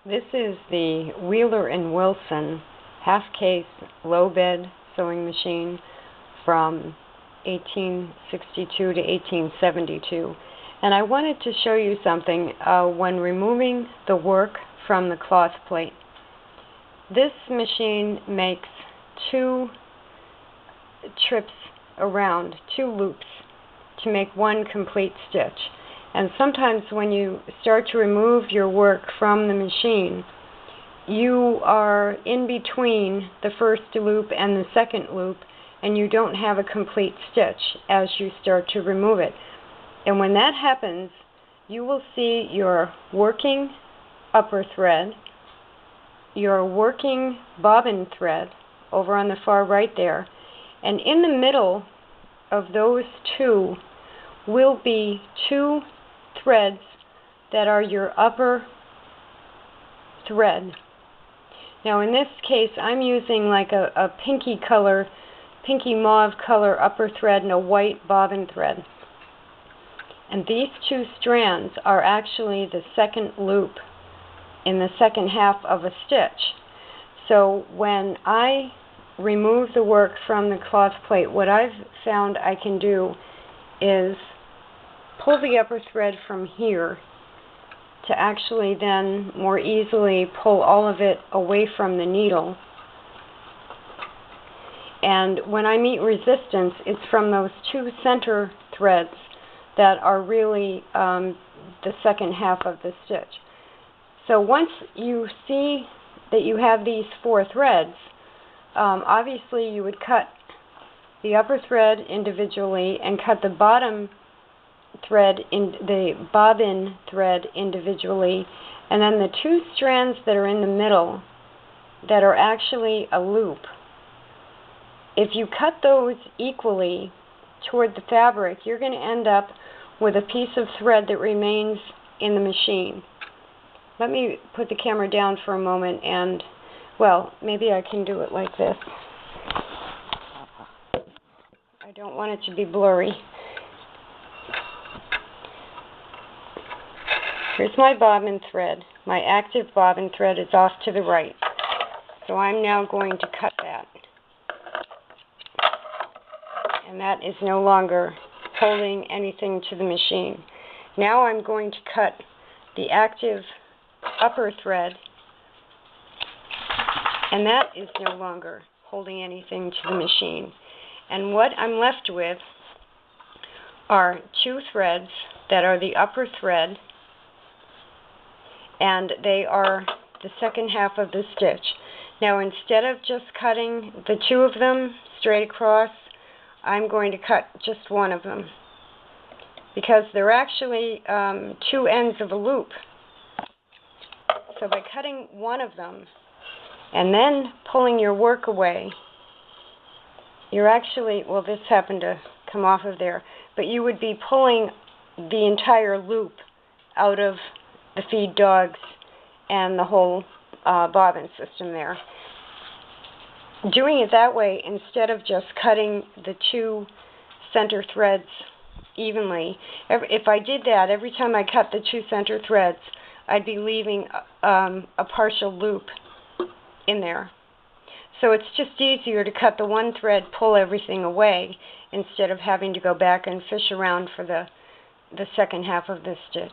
This is the Wheeler & Wilson half-case low-bed sewing machine from 1862 to 1872. And I wanted to show you something when removing the work from the cloth plate. This machine makes two trips around, two loops, to make one complete stitch. And sometimes when you start to remove your work from the machine, you are in between the first loop and the second loop, and you don't have a complete stitch as you start to remove it. And when that happens, you will see your working upper thread, your working bobbin thread over on the far right there, and in the middle of those two will be two threads that are your upper thread. Now in this case I'm using like a pinky mauve color upper thread and a white bobbin thread. And these two strands are actually the second loop in the second half of a stitch. So when I remove the work from the cloth plate, what I've found I can do is pull the upper thread from here to actually then more easily pull all of it away from the needle. And when I meet resistance, it's from those two center threads that are really the second half of the stitch. So once you see that you have these four threads, obviously you would cut the upper thread individually and cut the bottom thread in the bobbin thread individually, and then the two strands that are in the middle that are actually a loop, if you cut those equally toward the fabric, you're going to end up with a piece of thread that remains in the machine. Let me put the camera down for a moment and, well, maybe I can do it like this. I don't want it to be blurry. Here's my bobbin thread. My active bobbin thread is off to the right. So I'm now going to cut that. And that is no longer holding anything to the machine. Now I'm going to cut the active upper thread, and that is no longer holding anything to the machine. And what I'm left with are two threads that are the upper thread, and they are the second half of the stitch. Now instead of just cutting the two of them straight across, I'm going to cut just one of them, because they're actually two ends of a loop. So by cutting one of them and then pulling your work away, you're actually, well, this happened to come off of there, but you would be pulling the entire loop out of the feed dogs and the whole bobbin system there. Doing it that way, instead of just cutting the two center threads evenly, if I did that, every time I cut the two center threads, I'd be leaving a partial loop in there. So it's just easier to cut the one thread, pull everything away, instead of having to go back and fish around for the second half of the stitch.